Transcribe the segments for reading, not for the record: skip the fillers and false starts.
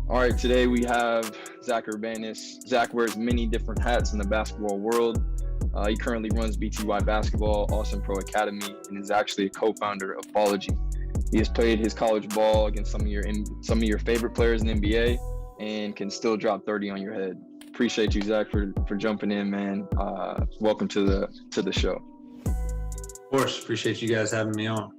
All right, today we have Zack Urbanus. Zack wears many different hats in the basketball world. He currently runs BTY Basketball, Austin Pro Academy, and is actually a co-founder of Ballogy. He has played his college ball against some of your favorite players in the NBA and can still drop 30 on your head. Appreciate you, Zack, for jumping in, man. Welcome to the show. Of course, appreciate you guys having me on.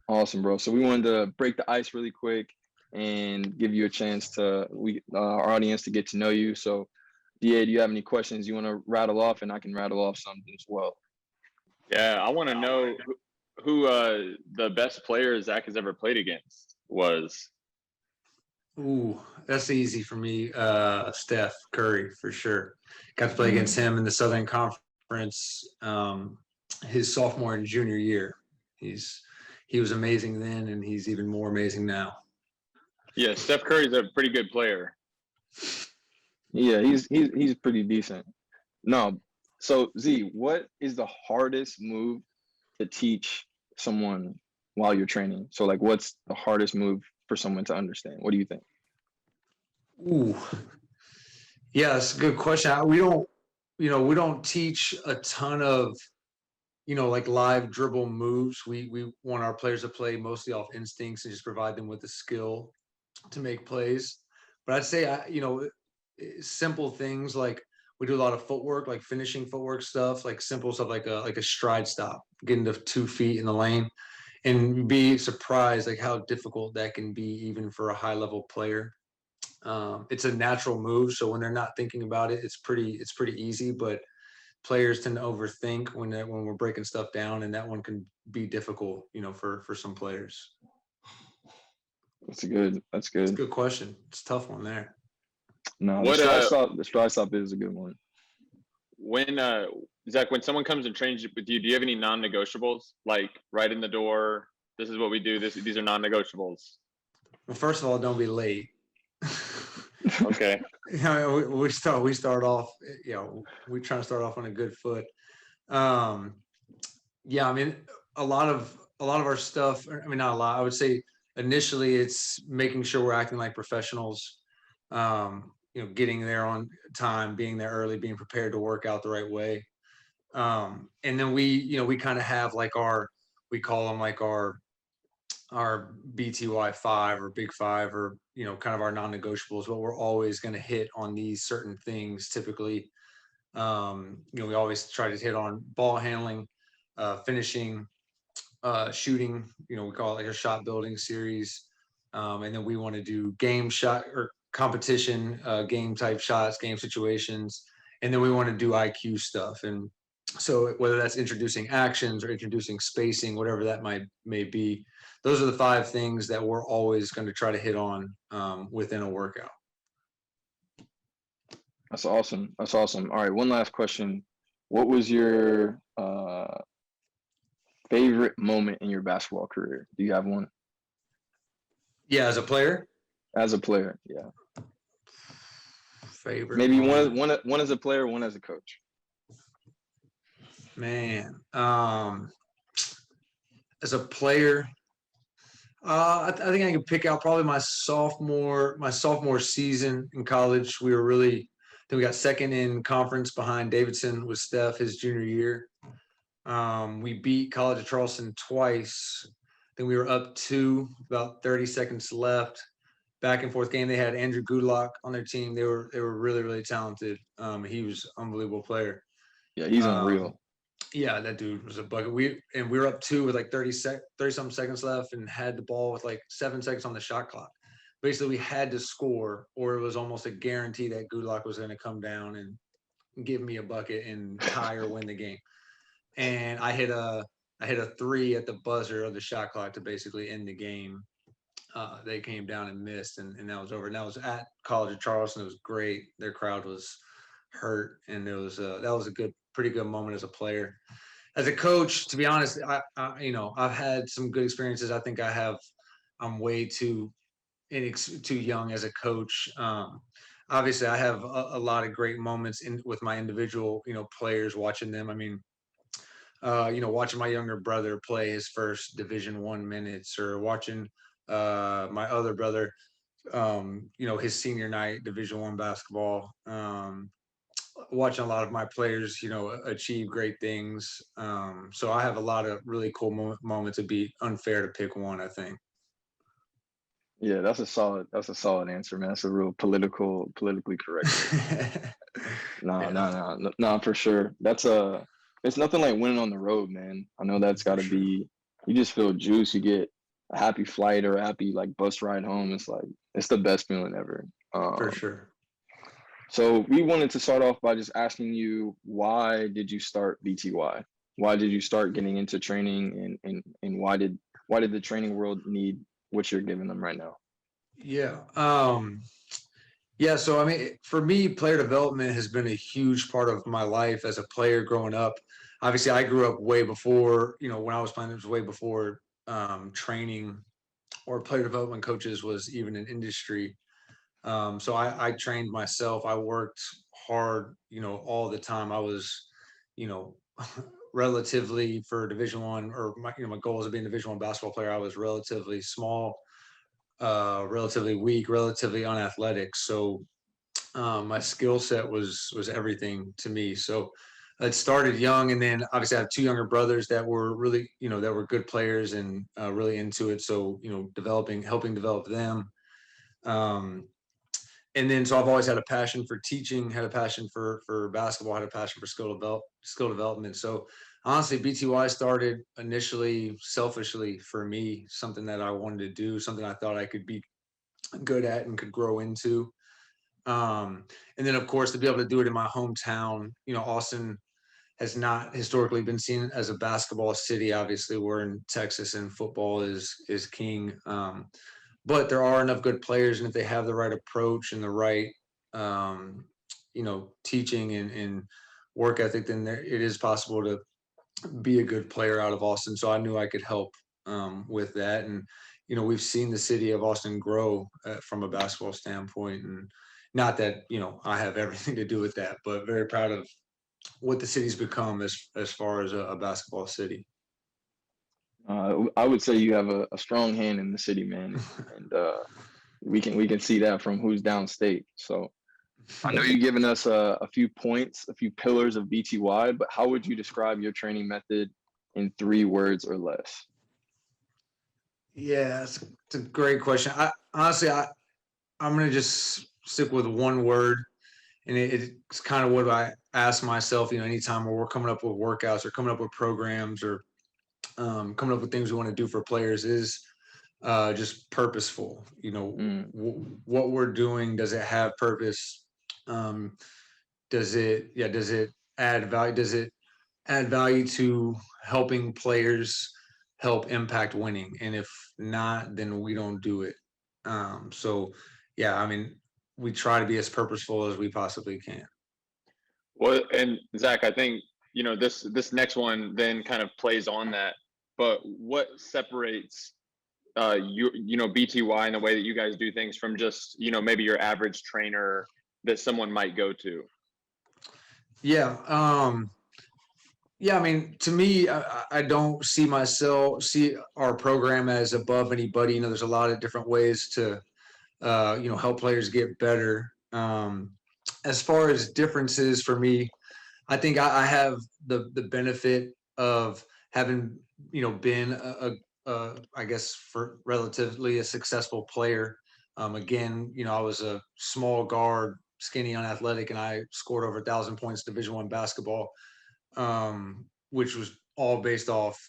Awesome, bro. So we wanted to break the ice really quick and give you a chance to our audience to get to know you. So, DA, do you have any questions you want to rattle off, and I can rattle off something as well? Yeah, I want to know who the best player Zack has ever played against was. Ooh, that's easy for me. Steph Curry for sure. Got to play against him in the Southern Conference his sophomore and junior year. He was amazing then, and he's even more amazing now. Yeah, Steph Curry's a pretty good player. Yeah, he's pretty decent. No, so Z, what is the hardest move to teach someone while you're training? So like, what's the hardest move for someone to understand? What do you think? Ooh, yeah, that's a good question. We don't teach a ton of, like live dribble moves. We want our players to play mostly off instincts and just provide them with the skill to make plays. But I'd say, simple things like we do a lot of footwork, like finishing footwork stuff, like simple stuff like a stride stop, getting to 2 feet in the lane, and be surprised like how difficult that can be even for a high level player. It's a natural move, so when they're not thinking about it, it's pretty easy. But players tend to overthink when we're breaking stuff down, and that one can be difficult, for some players. That's good. It's a good question. It's a tough one there. No, the stride stop is a good one. When Zack, when someone comes and trains with you, do you have any non-negotiables? Like right in the door, this is what we do. These are non-negotiables. Well, first of all, don't be late. Okay. We start off. We try to start off on a good foot. Yeah, I mean, a lot of our stuff. I mean, not a lot. I would say initially it's making sure we're acting like professionals. Getting there on time, being there early, being prepared to work out the right way. And then we kind of have like we call them like our BTY 5 or Big 5 or, kind of our non-negotiables, but we're always going to hit on these certain things. Typically, we always try to hit on ball handling, finishing, shooting, we call it like a shot building series. And then we want to do game shot or competition, game type shots, game situations. And then we want to do IQ stuff. And so whether that's introducing actions or introducing spacing, whatever that may be, those are the 5 things that we're always going to try to hit on within a workout. That's awesome. All right, one last question. What was your favorite moment in your basketball career? Do you have one? Yeah, as a player? As a player, yeah. Favorite maybe moment. one as a player, one as a coach. Man, as a player, I think I can pick out probably my sophomore season in college. We got second in conference behind Davidson with Steph his junior year. We beat College of Charleston twice. Then we were up 2, about 30 seconds left. Back and forth game. They had Andrew Goodlock on their team. They were really, really talented. He was an unbelievable player. Yeah, he's unreal. Yeah, that dude was a bucket. We were up 2 with like 30 something seconds left and had the ball with like 7 seconds on the shot clock. Basically, we had to score, or it was almost a guarantee that Goodlock was going to come down and give me a bucket and tie or win the game. And I hit a 3 at the buzzer of the shot clock to basically end the game. They came down and missed, and that was over. And that was at College of Charleston. It was great. Their crowd was hurt, and that was a pretty good moment as a player. As a coach, to be honest, I've had some good experiences. I think I'm way too young as a coach. Obviously, I have a lot of great moments with my individual, players, watching them. I mean, watching my younger brother play his first Division I minutes, or watching my other brother his senior night, Division I basketball, watching a lot of my players, achieve great things. So I have a lot of really cool moments. It'd be unfair to pick one, I think. Yeah, that's a solid answer, man. That's a real politically correct answer. No, Yeah, no, no, no, for sure. It's nothing like winning on the road, man. I know that's got for to sure. be, you just feel juice. You get a happy flight or a happy like bus ride home. It's like, it's the best feeling ever. For sure. So we wanted to start off by just asking you, why did you start BTY? Why did you start getting into training, and why did the training world need what you're giving them right now? Yeah. Yeah. So, I mean, for me, player development has been a huge part of my life as a player growing up. Obviously, I grew up way before, when I was playing, it was way before training or player development coaches was even an industry. So I trained myself. I worked hard, all the time. I was, you know, relatively for Division I, or my goals of being a Division I basketball player. I was relatively small, relatively weak, relatively unathletic. So my skill set was everything to me. So it started young, and then obviously I have two younger brothers that were really, that were good players and really into it. So helping develop them. Um, and then so I've always had a passion for teaching, had a passion for basketball, had a passion for skill development. So honestly, BTY started initially selfishly for me, something that I wanted to do, something I thought I could be good at and could grow into. Um, and then of course to be able to do it in my hometown, Austin has not historically been seen as a basketball city. Obviously, we're in Texas and football is king. But there are enough good players, and if they have the right approach and the right, teaching and work ethic, then it is possible to be a good player out of Austin. So I knew I could help with that, and we've seen the city of Austin grow from a basketball standpoint, and not that I have everything to do with that, but very proud of what the city's become as far as a basketball city. I would say you have a strong hand in the city, man, and we can see that from who's downstate. So I know you've given us a few points, a few pillars of BTY, but how would you describe your training method in 3 words or less? Yeah, it's a great question. I honestly, I'm gonna just stick with one word, and it's kind of what I ask myself. Anytime where we're coming up with workouts or coming up with programs or coming up with things we want to do for players is just purposeful. Mm, What we're doing, does it have purpose? Um, does it add value? Does it add value to helping players help impact winning? And if not, then we don't do it. So yeah, I mean, we try to be as purposeful as we possibly can. Well, and Zach, I think this next one then kind of plays on that. But what separates BTY and the way that you guys do things from just maybe your average trainer that someone might go to? Yeah. Yeah, I mean, to me, I don't see our program as above anybody. There's a lot of different ways to, help players get better. As far as differences for me, I think I have the benefit of having, been I guess for relatively a successful player. Again, I was a small guard, skinny, unathletic, and I scored over 1,000 points Division I basketball, which was all based off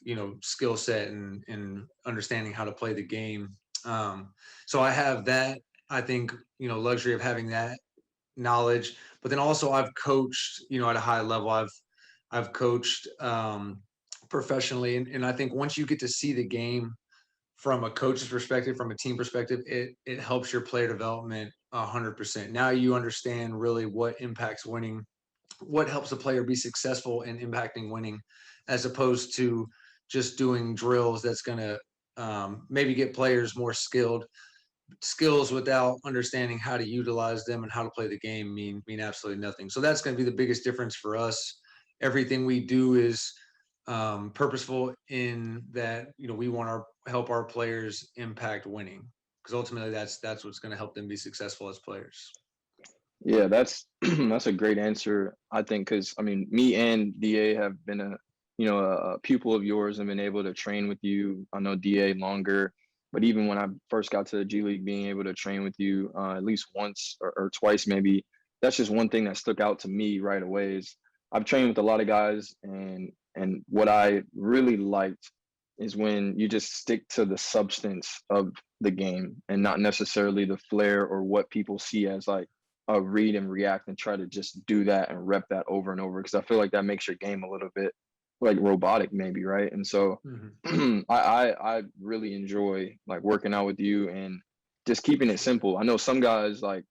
skill set and understanding how to play the game. So I have that. I think luxury of having that knowledge, but then also I've coached at a high level. I've coached professionally, and I think once you get to see the game from a coach's perspective, from a team perspective, it helps your player development 100%. Now you understand really what impacts winning, what helps a player be successful in impacting winning, as opposed to just doing drills that's going to maybe get players more skills without understanding how to utilize them and how to play the game mean absolutely nothing. So that's going to be the biggest difference for us. Everything we do is purposeful in that we want to help our players impact winning. ultimately that's what's going to help them be successful as players. Yeah, that's that's a great answer. I think because I mean, me and DA have been a pupil of yours and been able to train with you. I know DA longer, but even when I first got to the G League, being able to train with you at least once or twice, maybe that's just one thing that stuck out to me right away. Is I've trained with a lot of guys, and what I really liked is when you just stick to the substance of the game and not necessarily the flair or what people see as like read and react and try to just do that and rep that over and over, because I feel like that makes your game a little bit like robotic maybe, right? And so I really enjoy like working out with you and just keeping it simple. I know some guys like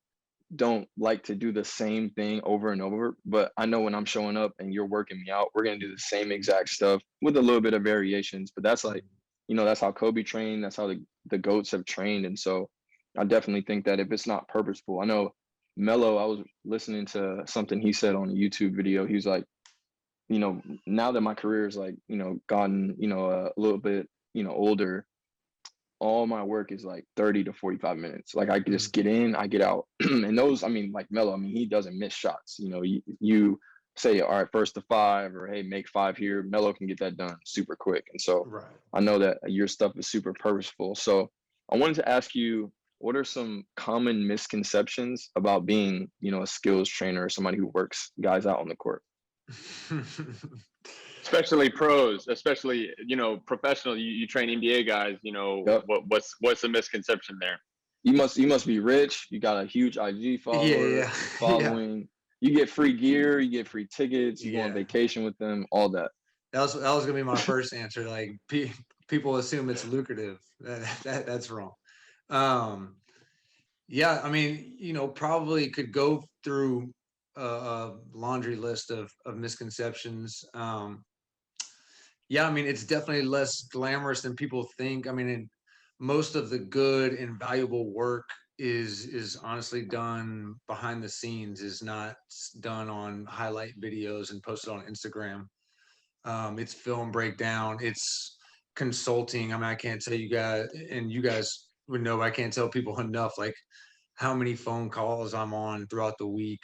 don't like to do the same thing over and over, but I know when I'm showing up and you're working me out, we're gonna do the same exact stuff with a little bit of variations. But that's like, that's how Kobe trained, that's how the GOATs have trained. And so I definitely think that if it's not purposeful, I know Melo, I was listening to something he said on a YouTube video. He was like, now that my career is like, gotten, a little bit, older, all my work is like 30 to 45 minutes. Like I just get in, I get out. And those, I mean, like Melo, I mean, he doesn't miss shots. You say, all right, first to five, or hey, make five here. Melo can get that done super quick. And so Right. I know that your stuff is super purposeful. So I wanted to ask you, what are some common misconceptions about being, a skills trainer or somebody who works guys out on the court? Especially pros, especially professional. You train NBA guys. Yep. What's the misconception there? You must be rich. You got a huge IG Yeah. following. You get free gear. You get free tickets. You go on Yeah. vacation with them. All that. That was gonna be my first answer. Like people assume it's lucrative. That's wrong. Yeah, I mean, probably could go through a laundry list of misconceptions. Yeah, I mean, it's definitely less glamorous than people think. I mean, most of the good and valuable work is honestly done behind the scenes, is not done on highlight videos and posted on Instagram. It's film breakdown, it's consulting. I mean, I can't tell you guys, and you guys would know, I can't tell people enough, like how many phone calls I'm on throughout the week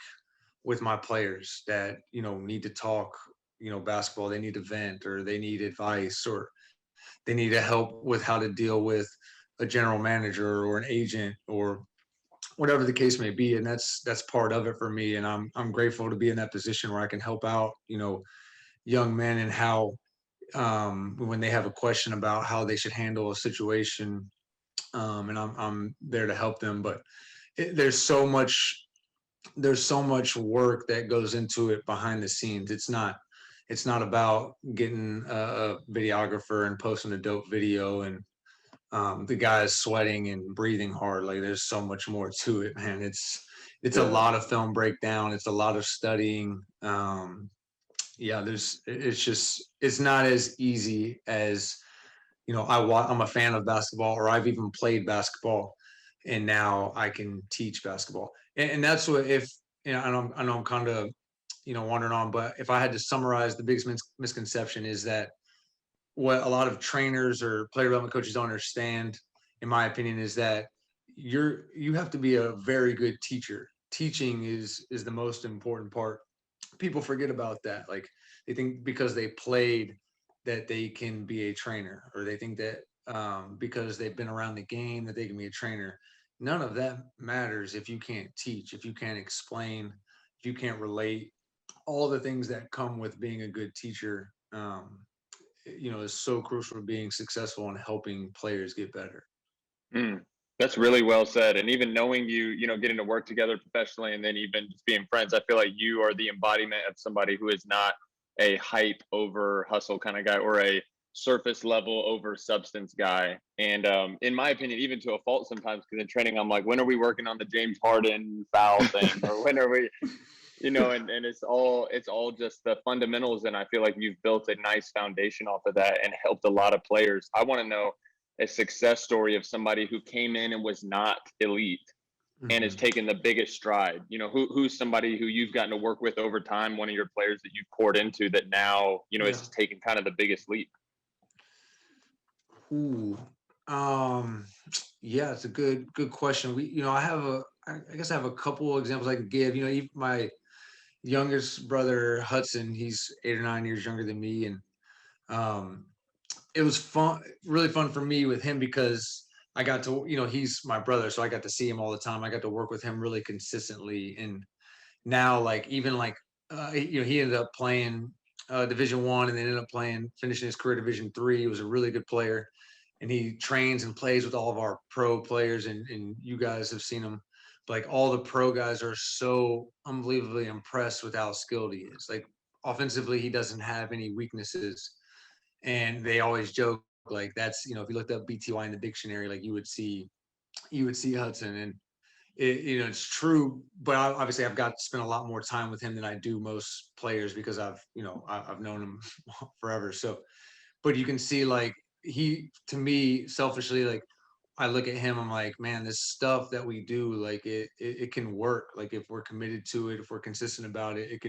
with my players that, need to talk, basketball, they need to vent, or they need advice, or they need to help with how to deal with a general manager or an agent or whatever the case may be. And that's part of it for me. And I'm grateful to be in that position where I can help out, young men, and how when they have a question about how they should handle a situation, and I'm there to help them. But there's so much work that goes into it behind the scenes. It's not about getting a videographer and posting a dope video and the guy's sweating and breathing hard. Like there's so much more to it, man. It's a lot of film breakdown. It's a lot of studying. Yeah, it's not as easy as, I'm a fan of basketball, or I've even played basketball, and now I can teach basketball. And that's what, if, I know I'm kind of, wandering on, but if I had to summarize, the biggest misconception is that what a lot of trainers or player development coaches don't understand, in my opinion, is that you have to be a very good teacher. Teaching is the most important part. People forget about that. Like they think because they played that they can be a trainer, or they think that because they've been around the game that they can be a trainer. None of that matters if you can't teach, if you can't explain, if you can't relate. All the things that come with being a good teacher, is so crucial to being successful and helping players get better. That's really well said. And even knowing you, getting to work together professionally, and then even just being friends, I feel like you are the embodiment of somebody who is not a hype over hustle kind of guy, or a surface level over substance guy. And in my opinion, even to a fault sometimes, because in training, I'm like, when are we working on the James Harden foul thing? Or when are we, and it's all just the fundamentals. And I feel like you've built a nice foundation off of that and helped a lot of players. I want to know a success story of somebody who came in and was not elite and has taken the biggest stride. Who's somebody who you've gotten to work with over time, one of your players that you've poured into, that now, is just taking kind of the biggest leap? Ooh. Yeah, it's a good question. I guess I have a couple examples I can give. My youngest brother Hudson, he's 8 or 9 years younger than me, and um, it was fun, really fun for me with him because I got to, he's my brother, so I got to see him all the time. I got to work with him really consistently, and now like even like he ended up playing Division 1, and then ended up finishing his career Division 3. He was a really good player, and he trains and plays with all of our pro players, and you guys have seen him. Like all the pro guys are so unbelievably impressed with how skilled he is. Like offensively, he doesn't have any weaknesses, and they always joke like that's if you looked up BTY in the dictionary, like you would see Hudson, and it's true. But obviously, I've got to spend a lot more time with him than I do most players because I've known him forever. So, but you can see like he to me selfishly, like I look at him, I'm like, man, this stuff that we do, like it can work. Like if we're committed to it, if we're consistent about it, it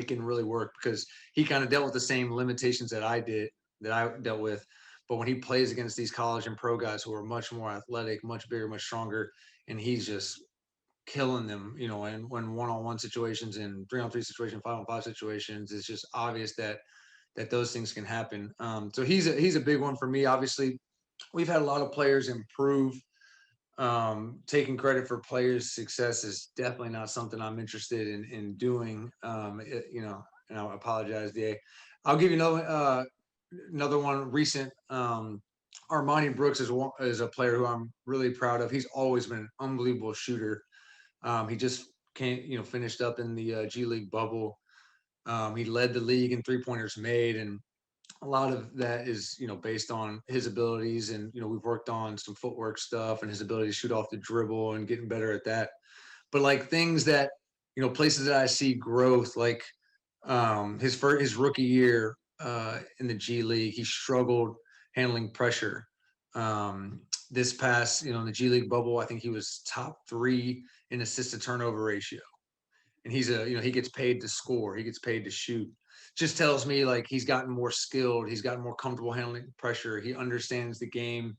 can really work because he kind of dealt with the same limitations that I dealt with. But when he plays against these college and pro guys who are much more athletic, much bigger, much stronger, and he's just killing them, and when one-on-one situations and three-on-three situations, five-on-five situations, it's just obvious that those things can happen. So he's a big one for me. Obviously, we've had a lot of players improve. Taking credit for players' success is definitely not something I'm interested in doing. And I apologize, Da. I'll give you another one recent. Armani Brooks is a player who I'm really proud of. He's always been an unbelievable shooter. He just finished up in the G League bubble. He led the league in 3-pointers made, and a lot of that is based on his abilities, and we've worked on some footwork stuff and his ability to shoot off the dribble and getting better at that. But like things that places that I see growth, like his rookie year in the G League, he struggled handling pressure. This past in the G League bubble, I think he was top 3 in assist to turnover ratio, and he gets paid to score, he gets paid to shoot. Just tells me like he's gotten more skilled, he's gotten more comfortable handling pressure, he understands the game,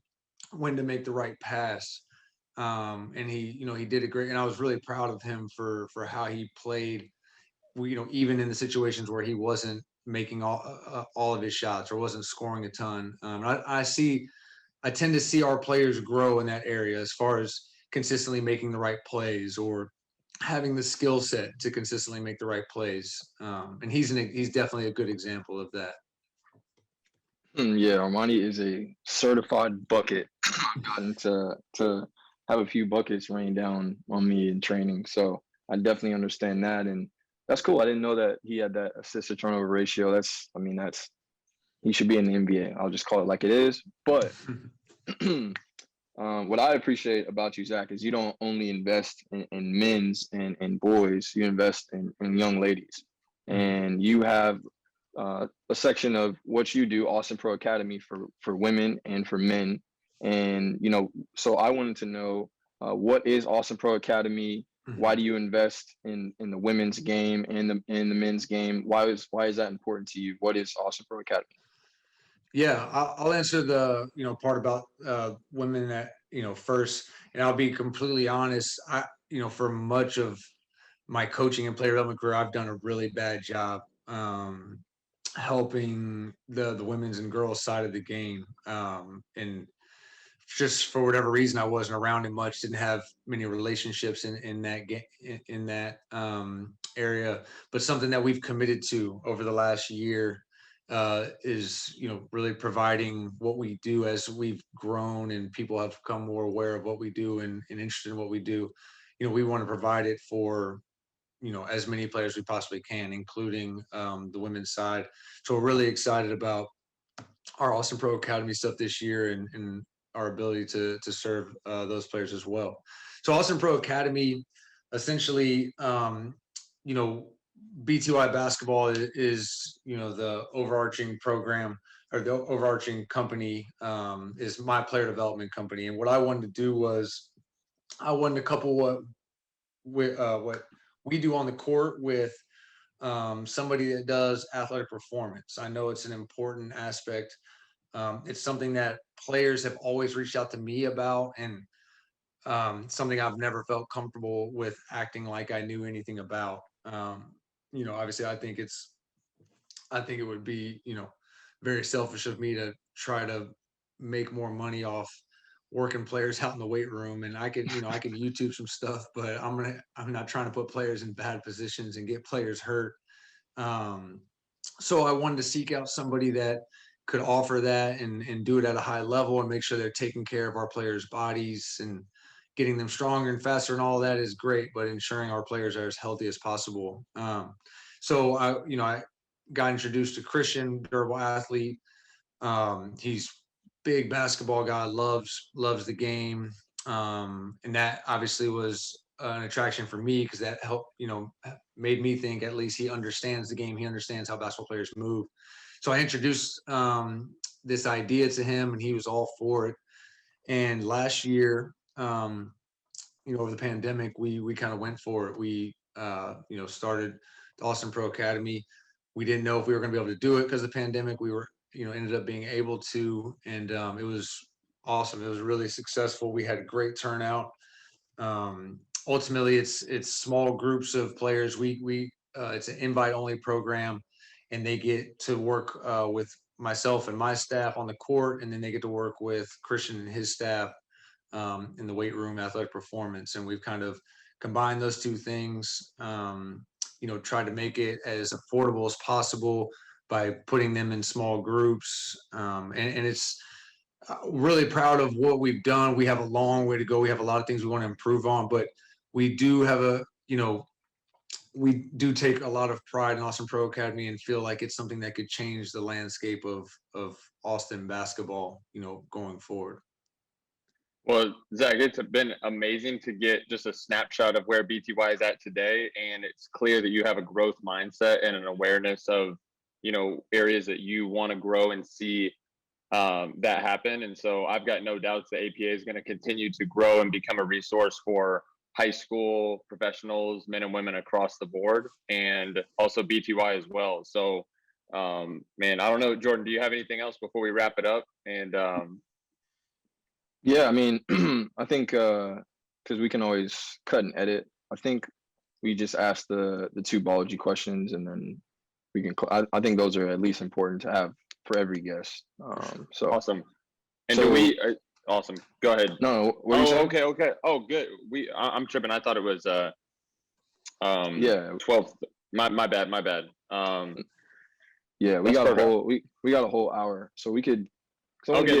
when to make the right pass. And he did a great, and I was really proud of him for how he played. Even in the situations where he wasn't making all of his shots or wasn't scoring a ton. I tend to see our players grow in that area as far as consistently making the right plays or having the skill set to consistently make the right plays. And he's definitely a good example of that. Yeah, Armani is a certified bucket. I've gotten to have a few buckets rain down on me in training, so I definitely understand that, and that's cool. I didn't know that he had that assist to turnover ratio. That's he should be in the NBA. I'll just call it like it is. But what I appreciate about you, Zach, is you don't only invest in men's and boys. You invest in young ladies, and you have a section of what you do, Austin Pro Academy, for women and for men. And so I wanted to know what is Austin Pro Academy? Why do you invest in the women's game and the men's game? Why is that important to you? What is Austin Pro Academy? Yeah, I'll answer the part about women that first, and I'll be completely honest. For much of my coaching and player development career, I've done a really bad job helping the women's and girls side of the game. And just for whatever reason, I wasn't around it much. Didn't have many relationships in that game in that area. But something that we've committed to over the last year is really providing what we do as we've grown and people have become more aware of what we do and interested in what we do. We want to provide it for as many players we possibly can, including the women's side. So we're really excited about our Austin Pro Academy stuff this year and our ability to serve those players as well. So Austin Pro Academy, essentially, BTY basketball is the overarching program or the overarching company is my player development company. And what I wanted to do was I wanted to couple what we do on the court with somebody that does athletic performance. I know it's an important aspect It's something that players have always reached out to me about, and something I've never felt comfortable with acting like I knew anything about. Obviously, I think it would be, very selfish of me to try to make more money off working players out in the weight room. And I can YouTube some stuff, but I'm not trying to put players in bad positions and get players hurt. Um, so I wanted to seek out somebody that could offer that and do it at a high level and make sure they're taking care of our players' bodies and getting them stronger and faster and all that is great, but ensuring our players are as healthy as possible. So I got introduced to Christian, durable athlete. He's big basketball guy, loves the game, and that obviously was an attraction for me because that helped, made me think at least he understands the game. He understands how basketball players move. So I introduced this idea to him, and he was all for it. And last year, over the pandemic, we kind of went for it. We started the Austin Pro Academy. We didn't know if we were going to be able to do it because of the pandemic. We were, ended up being able to, and it was awesome. It was really successful. We had a great turnout. Ultimately, it's small groups of players. We it's an invite only program, and they get to work with myself and my staff on the court, and then they get to work with Christian and his staff in the weight room, athletic performance. And we've kind of combined those two things, tried to make it as affordable as possible by putting them in small groups. And it's really proud of what we've done. We have a long way to go. We have a lot of things we want to improve on, but we do have we do take a lot of pride in Austin Pro Academy and feel like it's something that could change the landscape of Austin basketball, going forward. Well, Zach, it's been amazing to get just a snapshot of where BTY is at today. And it's clear that you have a growth mindset and an awareness of, areas that you want to grow and see that happen. And so I've got no doubts the APA is going to continue to grow and become a resource for high school professionals, men and women across the board, and also BTY as well. So, man, I don't know, Jordan, do you have anything else before we wrap it up? And Yeah, I mean, I think because we can always cut and edit. I think we just ask the two Ballogy questions, and then we can. I think those are at least important to have for every guest. So awesome. And so, do we? Awesome. Go ahead. No, what are you saying? Okay. Oh, good. I'm tripping. I thought it was yeah, 12. My bad. Yeah, we got perfect. We got a whole hour, so we could. Okay,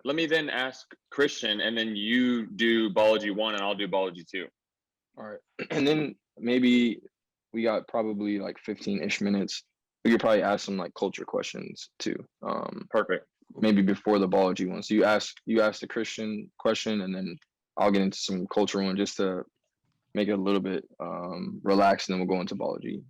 let me then ask Christian, and then you do Ballogy 1, and I'll do Ballogy 2. All right, and then maybe we got probably like 15-ish minutes. We could probably ask some like culture questions too. Perfect. Maybe before the Ballogy one. So you ask the Christian question, and then I'll get into some culture one just to make it a little bit relaxed, and then we'll go into Ballogy.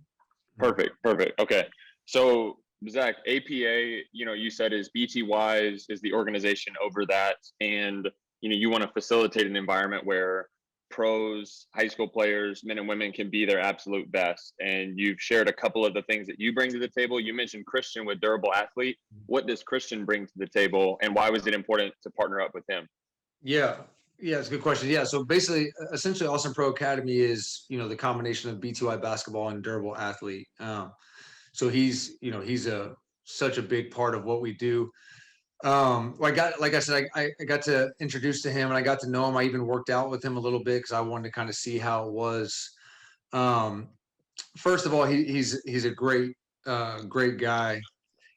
Perfect. Okay. So Zach, APA, you said is BTY is the organization over that, and you want to facilitate an environment where pros, high school players, men and women can be their absolute best. And you've shared a couple of the things that you bring to the table. You mentioned Christian with Durable Athlete. What does Christian bring to the table, and why was it important to partner up with him? Yeah, it's a good question. Yeah, so basically, essentially, Austin Pro Academy is the combination of BTY basketball and Durable Athlete. So he's such a big part of what we do. I got to introduce to him, and I got to know him. I even worked out with him a little bit because I wanted to kind of see how it was. First of all, he's a great guy.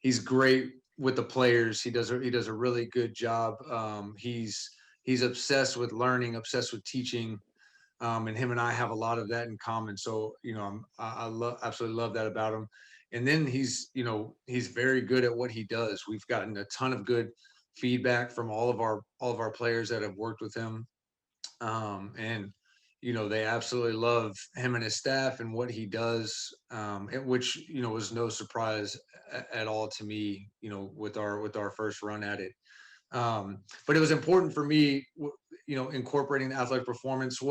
He's great with the players. He does a really good job. He's obsessed with learning, obsessed with teaching. And him and I have a lot of that in common. So, I absolutely love that about him. And then he's very good at what he does. We've gotten a ton of good feedback from all of our players that have worked with him. And they absolutely love him and his staff and what he does, which was no surprise at all to me, with our first run at it. But it was important for me, incorporating the athletic performance.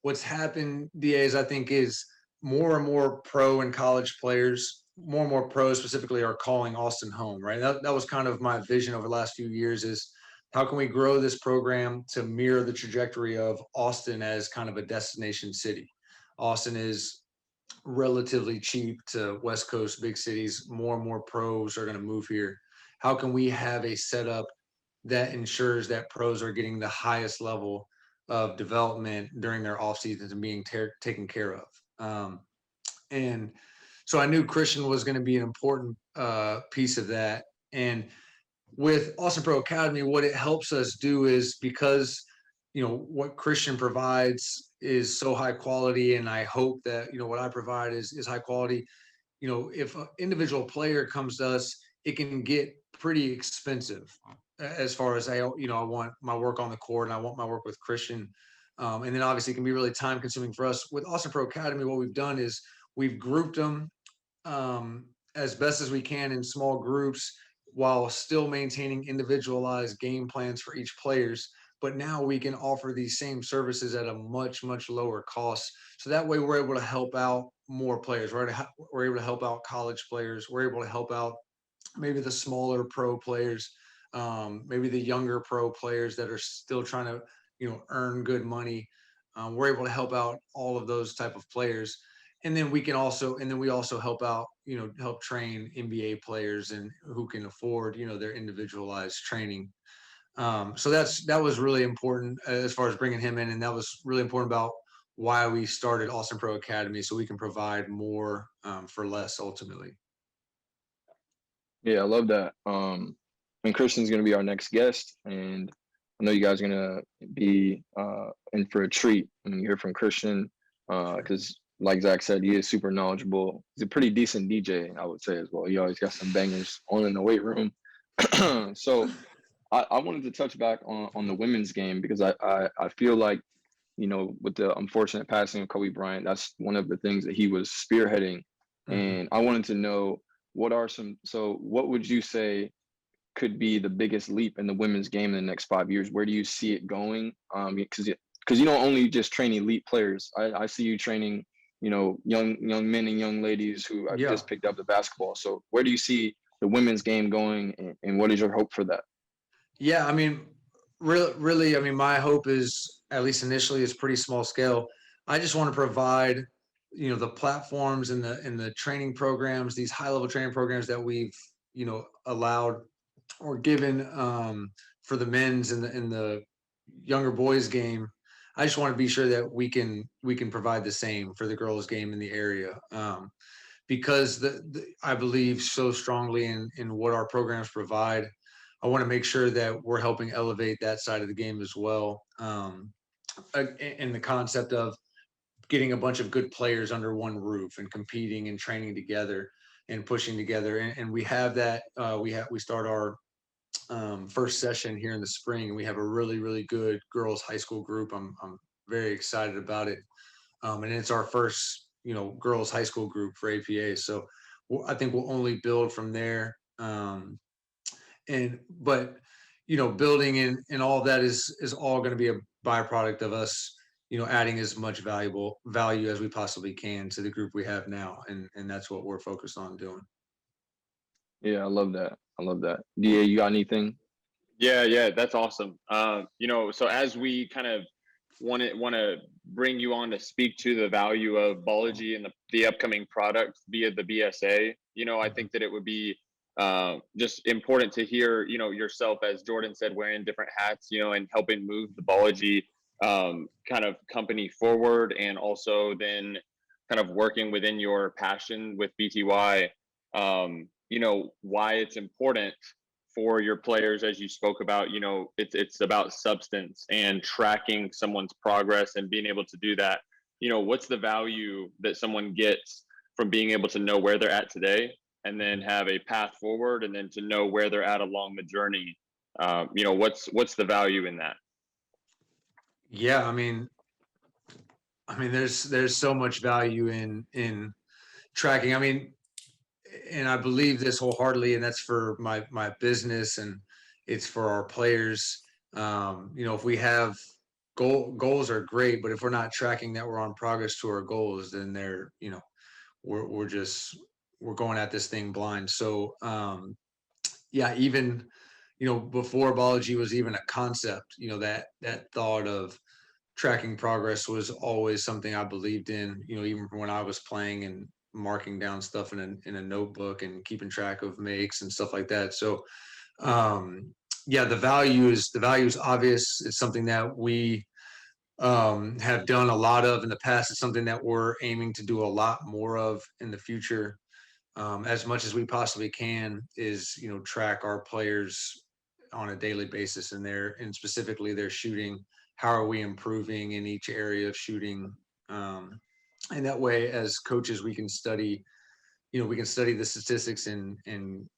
What's happened, DA, is I think is more and more pro and college players more and more pros specifically are calling Austin home, right? That was kind of my vision over the last few years is how can we grow this program to mirror the trajectory of Austin as kind of a destination city? Austin is relatively cheap to West Coast big cities. More and more pros are going to move here. How can we have a setup that ensures that pros are getting the highest level of development during their off seasons and being taken care of? And so I knew Christian was going to be an important piece of that. And with Austin Pro Academy, what it helps us do is because what Christian provides is so high quality, and I hope that what I provide is high quality. If an individual player comes to us, it can get pretty expensive as far as I want my work on the court and I want my work with Christian. And then obviously it can be really time consuming for us. With Austin Pro Academy, what we've done is we've grouped them as best as we can in small groups while still maintaining individualized game plans for each players. But now we can offer these same services at a much, much lower cost. So that way we're able to help out more players. We're able to help out college players. We're able to help out maybe the smaller pro players, maybe the younger pro players that are still trying to, earn good money. We're able to help out all of those type of players. And then we also help out, help train NBA players and who can afford, their individualized training. So that was really important as far as bringing him in. And that was really important about why we started Austin Pro Academy, so we can provide more for less ultimately. Yeah, I love that. And Christian's gonna be our next guest, and I know you guys are gonna be in for a treat when you hear from Christian, because like Zach said, he is super knowledgeable. He's a pretty decent DJ, I would say as well. He always got some bangers on in the weight room. So I wanted to touch back on the women's game because I feel like, with the unfortunate passing of Kobe Bryant, that's one of the things that he was spearheading. And I wanted to know what would you say could be the biggest leap in the women's game in the next 5 years? Where do you see it going? Because you don't only just train elite players. I see you training, young men and young ladies who have just picked up the basketball. So where do you see the women's game going, and what is your hope for that? Yeah, I mean, really, I mean, my hope is, at least initially, is pretty small scale. I just want to provide, the platforms and the training programs, these high level training programs that we've, allowed or given for the men's and the younger boys game. I just want to be sure that we can provide the same for the girls game in the area. Because I believe so strongly in what our programs provide. I want to make sure that we're helping elevate that side of the game as well. In the concept of getting a bunch of good players under one roof and competing and training together and pushing together. And we have that. We start our first session here in the spring, and we have a really, really good girls high school group. I'm very excited about it. And it's our first, girls high school group for APA. So I think we'll only build from there. But building and all of that is all going to be a byproduct of us, adding as much value as we possibly can to the group we have now. And that's what we're focused on doing. Yeah, I love that. DA, you got anything? Yeah, that's awesome. So as we kind of want to bring you on to speak to the value of Ballogy and the upcoming product via the BSA, I think that it would be just important to hear, yourself, as Jordan said, wearing different hats, and helping move the Ballogy kind of company forward, and also then kind of working within your passion with BTY, why it's important for your players, as you spoke about. It's about substance and tracking someone's progress and being able to do that. What's the value that someone gets from being able to know where they're at today, and then have a path forward, and then to know where they're at along the journey? What's the value in that? Yeah, I mean, there's so much value in tracking. I mean, and I believe this wholeheartedly, and that's for my business, and it's for our players. If we have goals are great, but if we're not tracking that we're on progress to our goals, then we're just we're going at this thing blind. So yeah, even before Ballogy was even a concept, that thought of tracking progress was always something I believed in. Even when I was playing and marking down stuff in a notebook and keeping track of makes and stuff like that. So yeah, the value is obvious. It's something that we have done a lot of in the past. It's something that we're aiming to do a lot more of in the future. As much as we possibly can is track our players on a daily basis and specifically their shooting. How are we improving in each area of shooting? And that way, as coaches, we can study the statistics and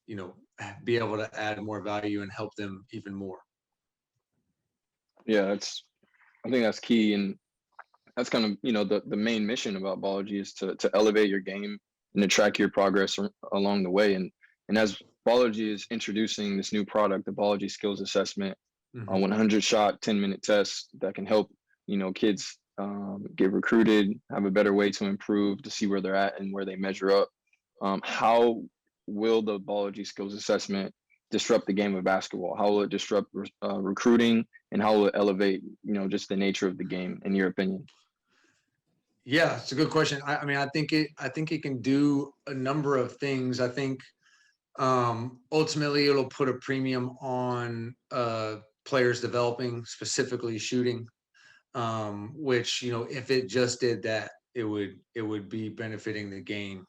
be able to add more value and help them even more. Yeah, I think that's key, and that's kind of the main mission about Ballogy is to elevate your game and to track your progress along the way. And as Ballogy is introducing this new product, the Ballogy Skills Assessment, a 100-shot 10-minute test that can help kids get recruited, have a better way to improve, to see where they're at and where they measure up. How will the Ballogy Skills Assessment disrupt the game of basketball? How will it disrupt recruiting, and how will it elevate just the nature of the game, in your opinion? Yeah, it's a good question. I mean, I think it can do a number of things. I think ultimately it'll put a premium on players developing, specifically shooting, which if it just did that, it would be benefiting the game,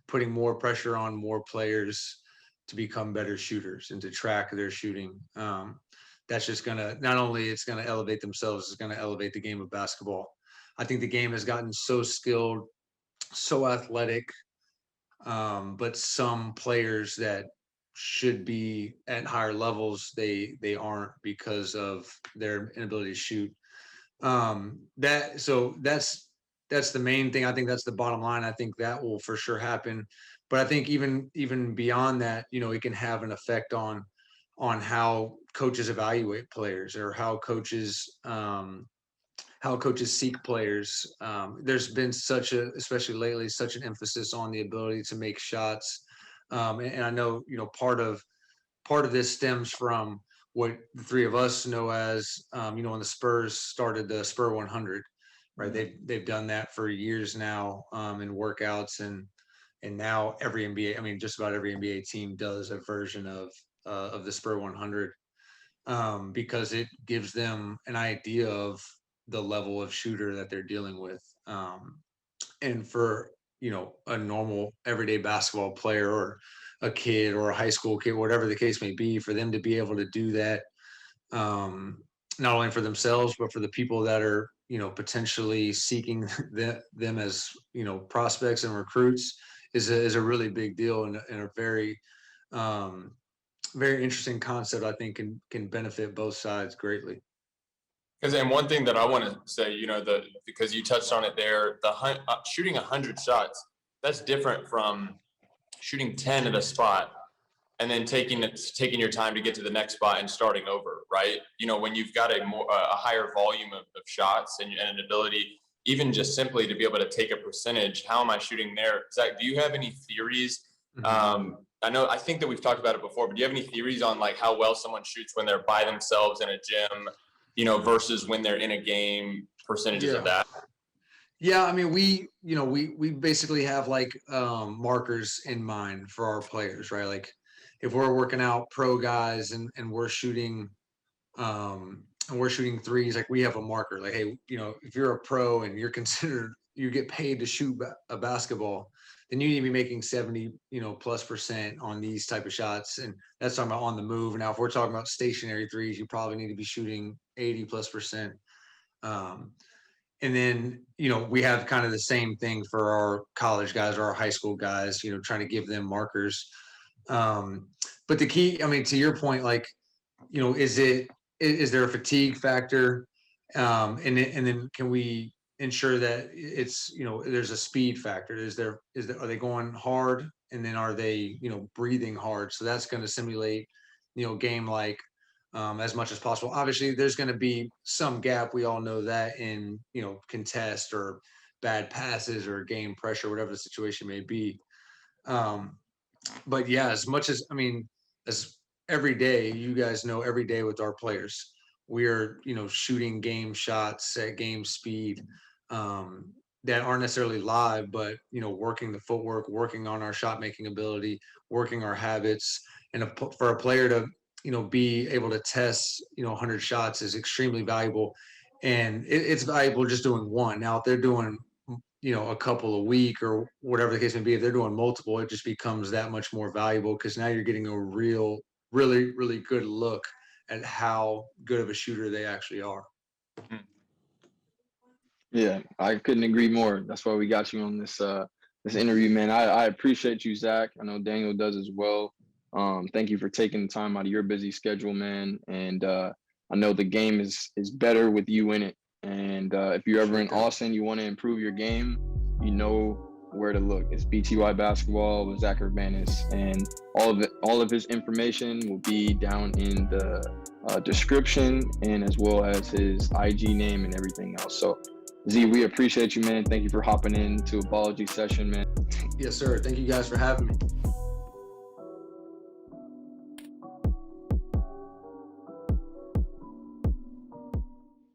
putting more pressure on more players to become better shooters and to track their shooting. That's just not only it's gonna elevate themselves, it's gonna elevate the game of basketball. I think the game has gotten so skilled, so athletic, but some players that should be at higher levels, they aren't because of their inability to shoot. That's the main thing. I think that's the bottom line. I think that will for sure happen. But I think even beyond that, it can have an effect on how coaches evaluate players or how coaches seek players. There's been especially lately, such an emphasis on the ability to make shots. And I know, part of this stems from what the three of us know as, when the Spurs started the Spur 100, right? They've done that for years now in workouts, and now every NBA, I mean, just about every NBA team does a version of the Spur 100 because it gives them an idea of the level of shooter that they're dealing with. And for, a normal everyday basketball player or a kid or a high school kid, whatever the case may be, for them to be able to do that, not only for themselves, but for the people that are, potentially seeking them as, prospects and recruits is a really big deal and a very, very interesting concept. I think can benefit both sides greatly. Because and one thing that I want to say, because you touched on it there, shooting 100 shots, that's different from shooting 10 at a spot and then taking your time to get to the next spot and starting over, right? When you've got a higher volume of shots and an ability, even just simply to be able to take a percentage, how am I shooting there? Zach, do you have any theories? I think that we've talked about it before, but do you have any theories on like how well someone shoots when they're by themselves in a gym, versus when they're in a game, percentages of that? Yeah, I mean, we basically have like markers in mind for our players, right? Like if we're working out pro guys and we're shooting threes, like we have a marker, like, hey, if you're a pro and you get paid to shoot a basketball, then you need to be making 70 plus% on these type of shots. And that's talking about on the move. Now, if we're talking about stationary threes, you probably need to be shooting 80 plus%. And then, we have kind of the same thing for our college guys or our high school guys, trying to give them markers. But the key, I mean, to your point, like, is there a fatigue factor? And then can we ensure that it's, there's a speed factor? Are they going hard? And then are they, breathing hard? So that's going to simulate, game like, as much as possible. Obviously, there's going to be some gap. We all know that in, contest or bad passes or game pressure, whatever the situation may be. But yeah, as much as, as every day, you guys know, every day with our players, we are, shooting game shots at game speed, that aren't necessarily live, but, working the footwork, working on our shot making ability, working our habits. And for a player to, be able to test, 100 shots is extremely valuable. And it's valuable just doing one. Now, if they're doing, a couple a week or whatever the case may be, if they're doing multiple, it just becomes that much more valuable, because now you're getting a really, really good look at how good of a shooter they actually are. Yeah, I couldn't agree more. That's why we got you on this interview, man. I appreciate you, Zach. I know Daniel does as well. Thank you for taking the time out of your busy schedule, man. And I know the game is better with you in it. And if you're ever in Austin, you want to improve your game, you know where to look. It's BTY Basketball with Zack Urbanus, and all of his information will be down in the description, and as well as his IG name and everything else. So Z, we appreciate you, man. Thank you for hopping into a Ballogy session, man. Yes, sir. Thank you guys for having me.